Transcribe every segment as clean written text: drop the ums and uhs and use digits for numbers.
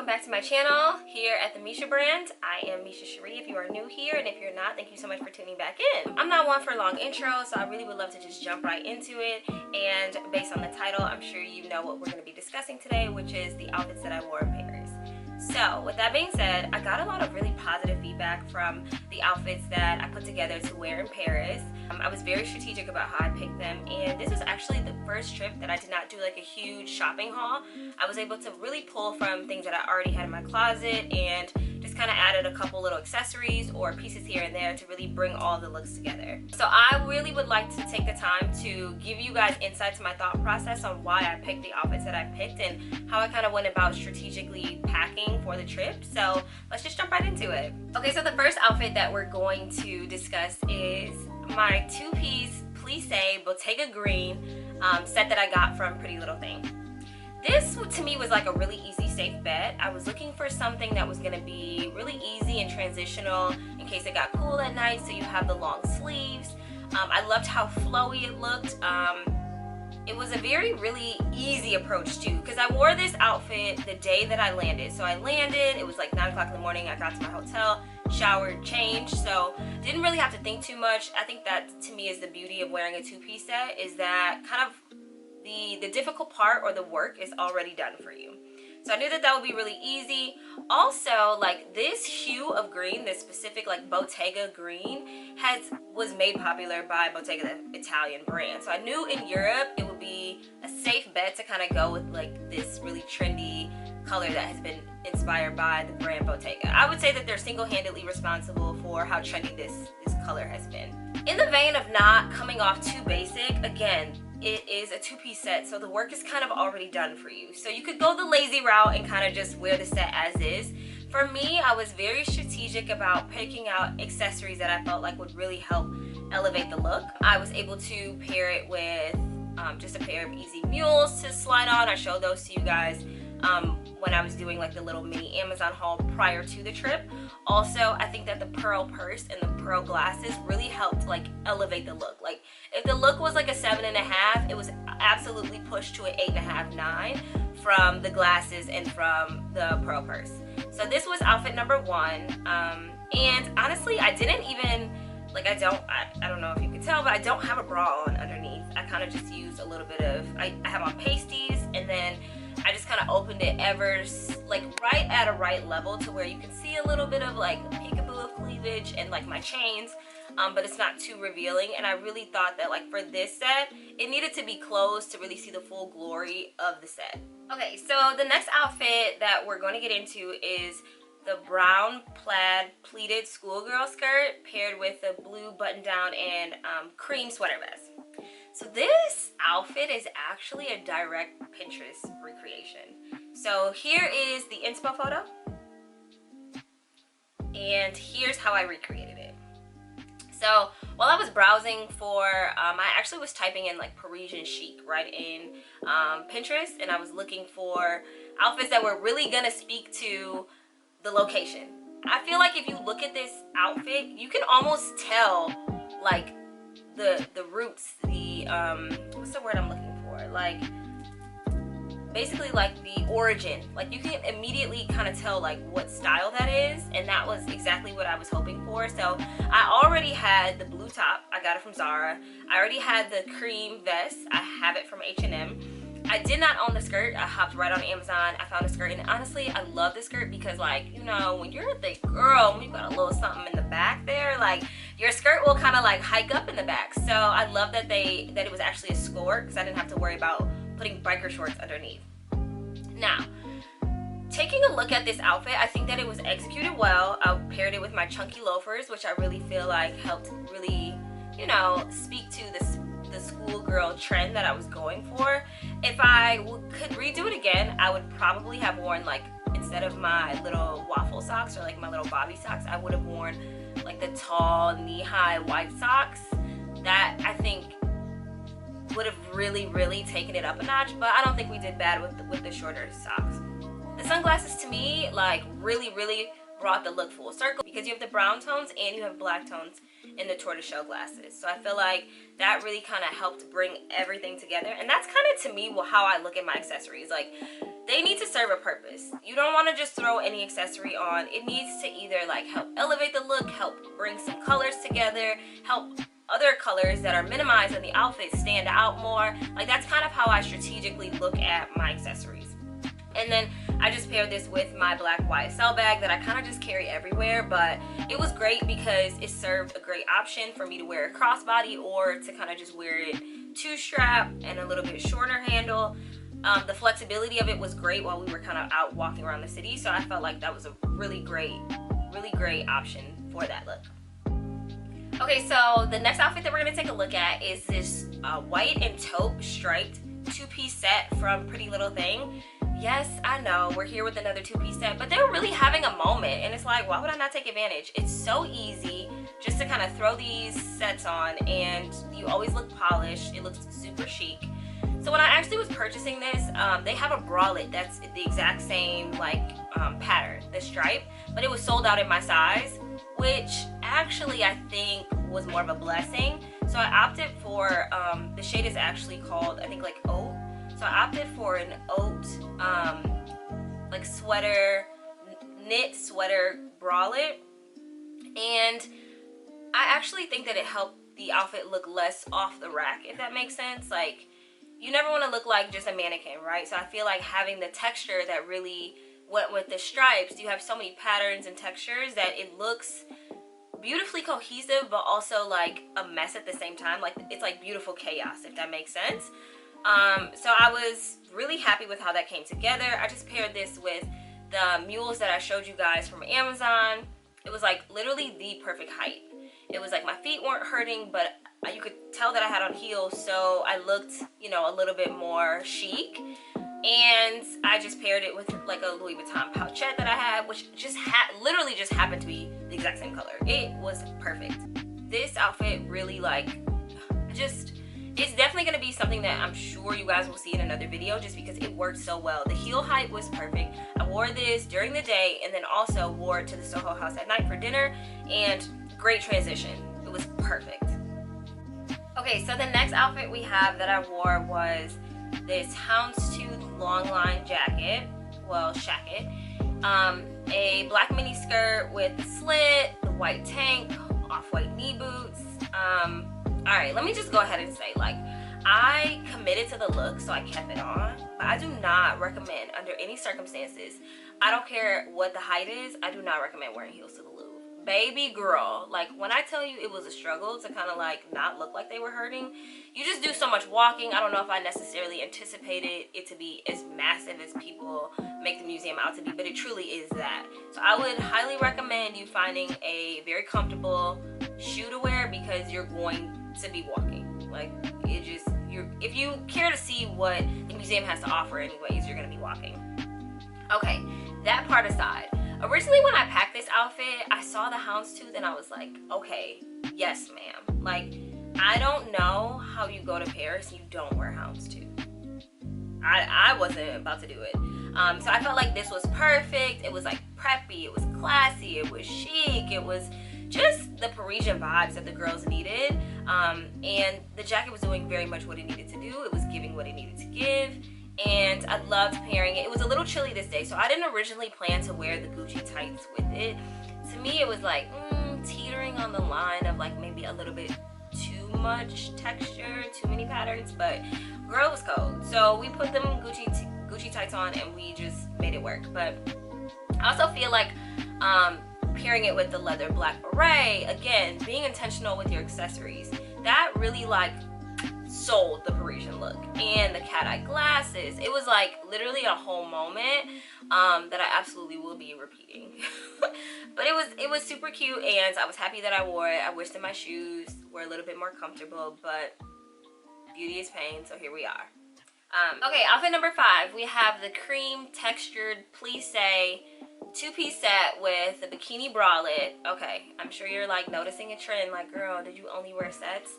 back to my channel here at TheMeshaBrand. I am Misha Cherie if you are new here, and if you're not, thank you so much for tuning back in. I'm not one for long intros, so I really would love to just jump right into it. And based on the title, I'm sure you know what we're going to be discussing today, which is the outfits that I wore in Paris. So with that being said, I got a lot of really positive feedback from the outfits that I put together to wear in Paris. I was very strategic about how I picked them, and this was actually the first trip that I did not do like a huge shopping haul. I was able to really pull from things that I already had in my closet and just kind of added a couple little accessories or pieces here and there to really bring all the looks together. So I really would like to take the time to give you guys insight to my thought process on why I picked the outfits that I picked and how I kind of went about strategically packing for the trip. So let's just jump right into it. Okay, so the first outfit that we're going to discuss is my two-piece plissé Bottega green set that I got from PrettyLittlething. This to me was like a really easy, safe bet. I was looking for something that was gonna be really easy and transitional in case it got cool at night, so you have the long sleeves. I loved how flowy it looked. It was a really easy approach too, because I wore this outfit the day that I landed. So I landed, it was like 9 o'clock in the morning, I got to my hotel, showered, changed, so didn't really have to think too much. I think that to me is the beauty of wearing a two-piece set, is that kind of the difficult part or the work is already done for you. So I knew that that would be really easy. Also, like this hue of green, this specific like Bottega green was made popular by Bottega, the Italian brand. So I knew in Europe it would be a safe bet to kind of go with like this really trendy color that has been inspired by the brand Bottega. I would say that they're single-handedly responsible for how trendy this color has been. In the vein of not coming off too basic, again, it is a two-piece set, so the work is kind of already done for you. So you could go the lazy route and kind of just wear the set as is. For me, I was very strategic about picking out accessories that I felt like would really help elevate the look. I was able to pair it with just a pair of easy mules to slide on. I showed those to you guys when I was doing like the little mini Amazon haul prior to the trip. Also, I think that the pearl purse and the pearl glasses really helped like elevate the look. Like if the look was like a 7.5, it was absolutely pushed to an 8.5, 9 from the glasses and from the pearl purse. So this was outfit number 1. And honestly, I didn't even like, I don't know if you can tell, but I don't have a bra on underneath. I kind of just used a little bit of, I have on pasties, and then I just kind of opened it like right at a right level to where you can see a little bit of like peekaboo of cleavage and like my chains, but it's not too revealing. And I really thought that like for this set, it needed to be closed to really see the full glory of the set. Okay, so the next outfit that we're going to get into is the brown plaid pleated schoolgirl skirt paired with the blue button down and cream sweater vest. So this outfit is actually a direct Pinterest recreation. So here is the inspo photo, and here's how I recreated it. So while I was browsing for, I actually was typing in like Parisian chic right in Pinterest, and I was looking for outfits that were really gonna speak to the location. I feel like if you look at this outfit, you can almost tell like the roots, what's the word I'm looking for? Like basically like the origin. Like you can immediately kind of tell like what style that is, and that was exactly what I was hoping for. So I already had the blue top, I got it from Zara. I already had the cream vest, I have it from H&M. I did not own the skirt. I hopped right on Amazon. I found a skirt, and honestly, I love this skirt because, like, you know, when you're a thick girl, when you've got a little something in the back there, like, your skirt will kind of like hike up in the back. So I love that it was actually a skirt, because I didn't have to worry about putting biker shorts underneath. Now, taking a look at this outfit, I think that it was executed well. I paired it with my chunky loafers, which I really feel like helped really, you know, speak to the schoolgirl trend that I was going for. If I could redo it again, I would probably have worn like, instead of my little waffle socks or like my little bobby socks, I would have worn like the tall knee-high white socks. That I think would have really taken it up a notch, but I don't think we did bad with the shorter socks. The sunglasses to me like really brought the look full circle, because you have the brown tones and you have black tones in the tortoiseshell glasses. So I feel like that really kind of helped bring everything together. And that's kind of, to me, how I look at my accessories. Like, they need to serve a purpose. You don't want to just throw any accessory on. It needs to either like help elevate the look, help bring some colors together, help other colors that are minimized in the outfit stand out more. Like, that's kind of how I strategically look at my accessories. And then I just paired this with my black YSL bag that I kind of just carry everywhere, but it was great because it served a great option for me to wear a crossbody or to kind of just wear it two-strap and a little bit shorter handle. The flexibility of it was great while we were kind of out walking around the city, so I felt like that was a really great option for that look. Okay, so the next outfit that we're going to take a look at is this white and taupe striped two-piece set from PrettyLittlething. Yes, I know, we're here with another two-piece set, but they're really having a moment, and it's like, why would I not take advantage? It's so easy just to kind of throw these sets on, and you always look polished. It looks super chic. So when I actually was purchasing this, they have a bralette that's the exact same like pattern, the stripe, but it was sold out in my size, which actually I think was more of a blessing. So I opted for, the shade is actually called, I think, like oat. So I opted for an oat, like sweater, knit sweater bralette. And I actually think that it helped the outfit look less off the rack, if that makes sense. Like, you never want to look like just a mannequin, right? So I feel like having the texture that really went with the stripes, you have so many patterns and textures that it looks beautifully cohesive, but also like a mess at the same time. Like, it's like beautiful chaos, if that makes sense. So I was really happy with how that came together. I just paired this with the mules that I showed you guys from Amazon. It was like literally the perfect height. It was like my feet weren't hurting, but you could tell that I had on heels, so I looked, you know, a little bit more chic. And I just paired it with like a Louis Vuitton pouchette that I had, which just literally just happened to be the exact same color. It was perfect. This outfit really, like, it's definitely going to be something that I'm sure you guys will see in another video, just because it worked so well. The heel height was perfect. I wore this during the day and then also wore it to the Soho House at night for dinner, and great transition. It was perfect. Okay, so the next outfit we have that I wore was this houndstooth long line jacket, well, shacket, a black mini skirt with the slit, the white tank, off-white knee boots. All right, let me just go ahead and say, like, I committed to the look, so I kept it on, but I do not recommend, under any circumstances, I don't care what the height is, I do not recommend wearing heels to the Louvre. Baby girl, like, when I tell you it was a struggle to kind of like not look like they were hurting, you just do so much walking. I don't know if I necessarily anticipated it to be as massive as people make the museum out to be, but it truly is that. So I would highly recommend you finding a very comfortable shoe to wear, because you're going to be walking. Like, it just, if you care to see what the museum has to offer anyways, you're gonna be walking. Okay, that part aside, originally when I packed this outfit, I saw the houndstooth and I was like, okay, yes ma'am. Like, I don't know how you go to Paris and you don't wear houndstooth. I wasn't about to do it. So I felt like this was perfect. It was like preppy, it was classy, it was chic, it was just the Parisian vibes that the girls needed. And the jacket was doing very much what it needed to do. It was giving what it needed to give. And I loved pairing it. It was a little chilly this day, so I didn't originally plan to wear the Gucci tights with it. To me, it was like teetering on the line of like maybe a little bit too much texture, too many patterns, but girl, it was cold. So we put them Gucci tights on and we just made it work. But I also feel like pairing it with the leather black beret, again, being intentional with your accessories, that really like sold the Parisian look. And the cat-eye glasses, it was like literally a whole moment that I absolutely will be repeating. But it was super cute, and I was happy that I wore it. I wish that my shoes were a little bit more comfortable, but beauty is pain, so here we are. Okay, outfit number 5, we have the cream textured plissé two-piece set with the bikini bralette. Okay, I'm sure you're like noticing a trend, like, girl, did you only wear sets?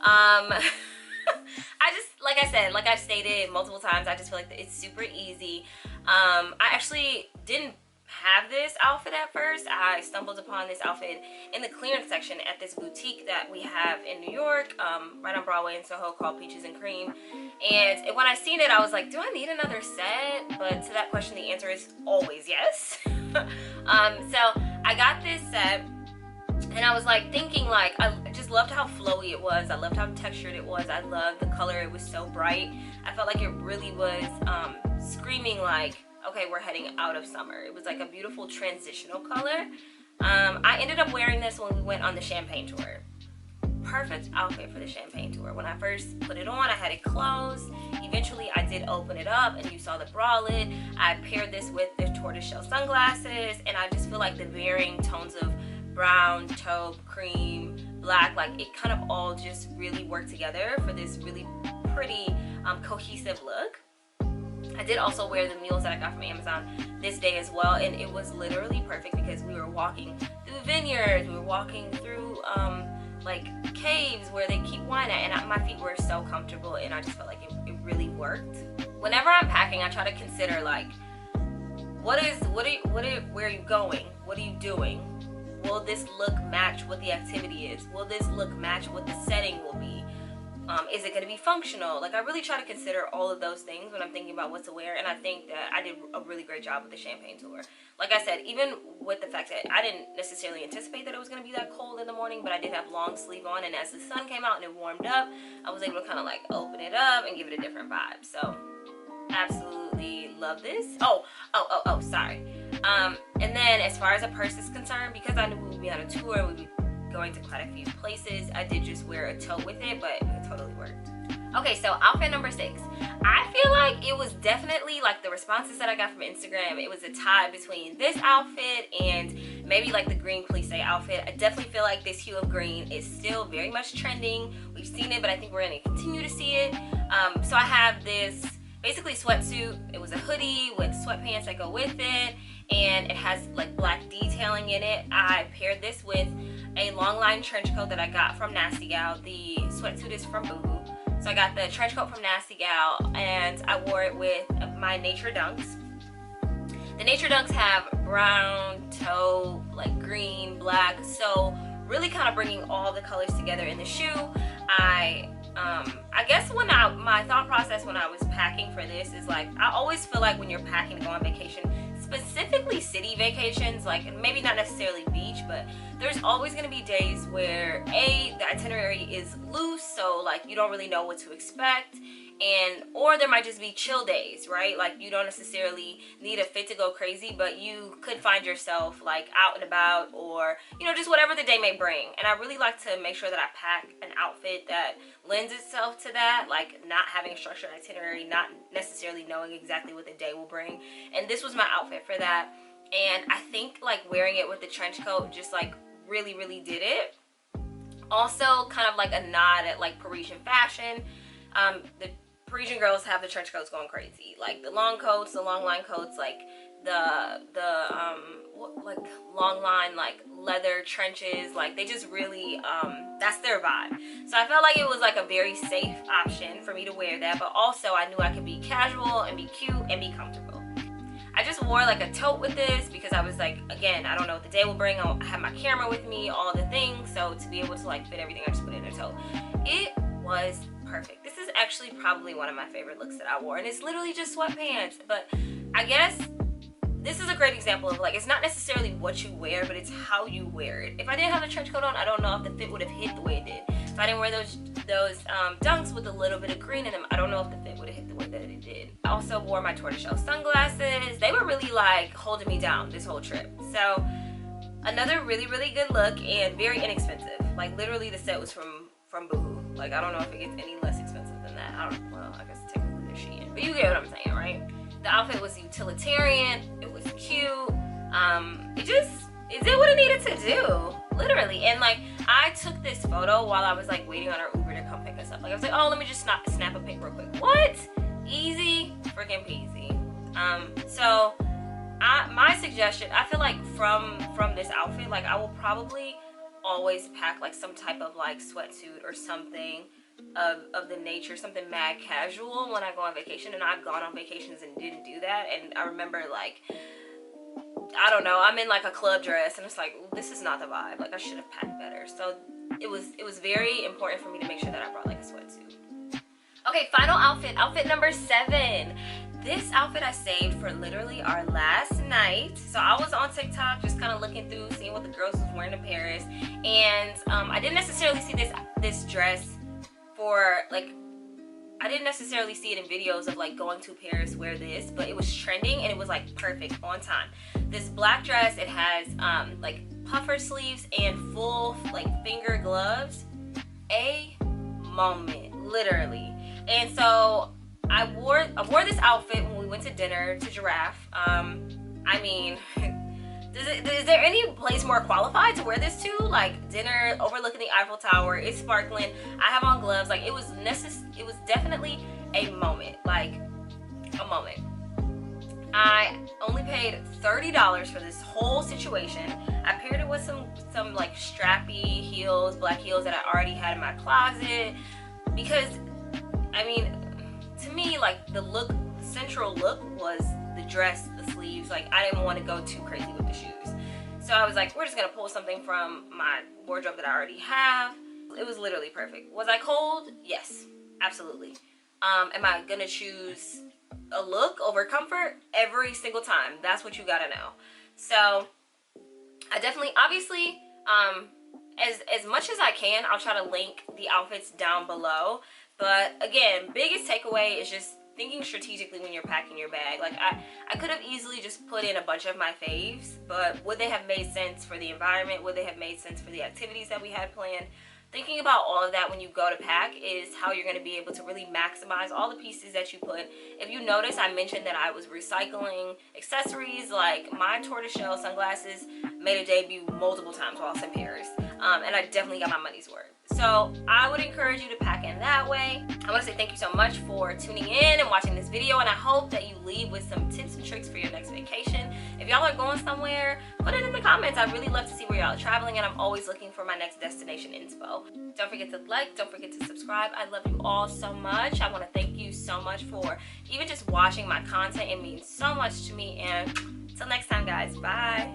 I just, like I said, like I've stated multiple times, I just feel like it's super easy. I actually didn't have this outfit at first. I stumbled upon this outfit in the clearance section at this boutique that we have in New York, right on Broadway in Soho, called Peaches and Cream. And when I seen it, I was like, do I need another set? But to that question, the answer is always yes. So I got this set, and I was like thinking, like, I just loved how flowy it was. I loved how textured it was. I loved the color. It was so bright. I felt like it really was screaming like, okay, we're heading out of summer. It was like a beautiful transitional color. I ended up wearing this when we went on the Champagne tour. Perfect outfit for the Champagne tour. When I first put it on, I had it closed. Eventually I did open it up, and you saw the bralette. I paired this with the tortoiseshell sunglasses, and I just feel like the varying tones of brown, taupe, cream, black, like it kind of all just really worked together for this really pretty cohesive look. I did also wear the mules that I got from Amazon this day as well, and it was literally perfect because we were walking through vineyards, we were walking through like caves where they keep wine at, and my feet were so comfortable, and I just felt like it really worked. Whenever I'm packing, I try to consider like, where are you going? What are you doing? Will this look match what the activity is? Will this look match what the setting will be? Is it going to be functional? Like, I really try to consider all of those things when I'm thinking about what to wear, and I think that I did a really great job with the Champagne tour. Like I said, even with the fact that I didn't necessarily anticipate that it was going to be that cold in the morning, but I did have long sleeve on, and as the sun came out and it warmed up, I was able to kind of like open it up and give it a different vibe. So absolutely love this. Oh, sorry. And then as far as a purse is concerned, because I knew we would be on a tour, we would be going to quite a few places, I did just wear a tote with it, but it totally worked. Okay, so outfit number 6. I feel like it was definitely like the responses that I got from Instagram, it was a tie between this outfit and maybe like the green plissé outfit. I definitely feel like this hue of green is still very much trending. We've seen it, but I think we're going to continue to see it. So I have this basically sweatsuit. It was a hoodie with sweatpants that go with it, and it has like black detailing in it. I paired this with a long line trench coat that I got from Nasty Gal. The sweatsuit is from Boohoo. So I got the trench coat from Nasty Gal, and I wore it with my Nature Dunks. The Nature Dunks have brown, taupe, like green, black, so really kind of bringing all the colors together in the shoe. I guess my thought process when I was packing for this is like, I always feel like when you're packing to go on vacation, specifically city vacations, like maybe not necessarily beach, but there's always going to be days where the itinerary is loose, so like you don't really know what to expect, or there might just be chill days, right? Like you don't necessarily need a fit to go crazy, but you could find yourself like out and about, or just whatever the day may bring. And I really like to make sure that I pack an outfit that lends itself to that, like not having a structured itinerary, not necessarily knowing exactly what the day will bring. And this was my outfit for that, and I think like wearing it with the trench coat just like really did it. Also kind of like a nod at like Parisian fashion. The Parisian girls have the trench coats going crazy, like the long coats, the long line coats, like the like long line like leather trenches, like they just really that's their vibe. So I felt like it was like a very safe option for me to wear that, but also I knew I could be casual and be cute and be comfortable. I just wore like a tote with this because I was like, again, I don't know what the day will bring. I have my camera with me, all the things, so to be able to like fit everything, I just put it in a tote. It was perfect. This is actually probably one of my favorite looks that I wore, and it's literally just sweatpants. But I guess this is a great example of like, it's not necessarily what you wear, but it's how you wear it. If I didn't have the trench coat on, I don't know if the fit would have hit the way it did. If I didn't wear those dunks with a little bit of green in them, I don't know if the fit would have hit the way that it did. I also wore my tortoiseshell sunglasses. They were really like holding me down this whole trip. So another really good look, and very inexpensive. Like literally the set was from Boohoo. Like I don't know if it gets any less expensive than that. I guess technically they're Shein, but you get what I'm saying, right? The outfit was utilitarian, it was cute, it did what it needed to do, literally. And like I took this photo while I was like waiting on our Uber to come pick us up. Like I was like, oh, let me just snap a pic real quick. What? Easy freaking peasy. So my suggestion, I feel like from this outfit, like I will probably always pack like some type of like sweatsuit or something of the nature, something mad casual when I go on vacation. And I've gone on vacations and didn't do that, and I remember like I don't know, I'm in like a club dress and it's like, this is not the vibe. Like I should have packed better. So it was very important for me to make sure that I brought like a sweatsuit. Okay, final outfit, outfit number 7. This outfit I saved for literally our last night. So I was on TikTok just kind of looking through, seeing what the girls was wearing in Paris, and I didn't necessarily see this dress for like, I didn't necessarily see it in videos of like going to Paris wear this, but it was trending and it was like perfect on time. This black dress, it has like puffer sleeves and full like finger gloves. A moment, literally. And so I wore this outfit when we went to dinner to Giraffe. I mean, is there any place more qualified to wear this to? Like dinner overlooking the Eiffel Tower, it's sparkling, I have on gloves. Like it was definitely a moment, like a moment. I only paid $30 for this whole situation. I paired it with some like strappy heels, black heels that I already had in my closet, because I mean, to me, like the central look was the dress, the sleeves. Like I didn't want to go too crazy with the shoes. So I was like, we're just gonna pull something from my wardrobe that I already have. It was literally perfect. Was I cold? Yes, absolutely. Am I gonna choose a look over comfort? Every single time. That's what you gotta know. So I definitely, obviously, as much as I can, I'll try to link the outfits down below. But again, biggest takeaway is just thinking strategically when you're packing your bag. Like I could have easily just put in a bunch of my faves, but would they have made sense for the environment? Would they have made sense for the activities that we had planned? Thinking about all of that when you go to pack is how you're going to be able to really maximize all the pieces that you put. If you notice, I mentioned that I was recycling accessories. Like my tortoiseshell sunglasses made a debut multiple times while I was in Paris, and I definitely got my money's worth. So I would encourage you to pack in that way. I want to say thank you so much for tuning in and watching this video, and I hope that you leave with some tips and tricks for your next vacation. If y'all are going somewhere, put it in the comments. I'd really love to see where y'all are traveling, and I'm always looking for my next destination inspo. Don't forget to like, don't forget to subscribe. I love you all so much. I want to thank you so much for even just watching my content. It means so much to me, and until next time, guys, bye.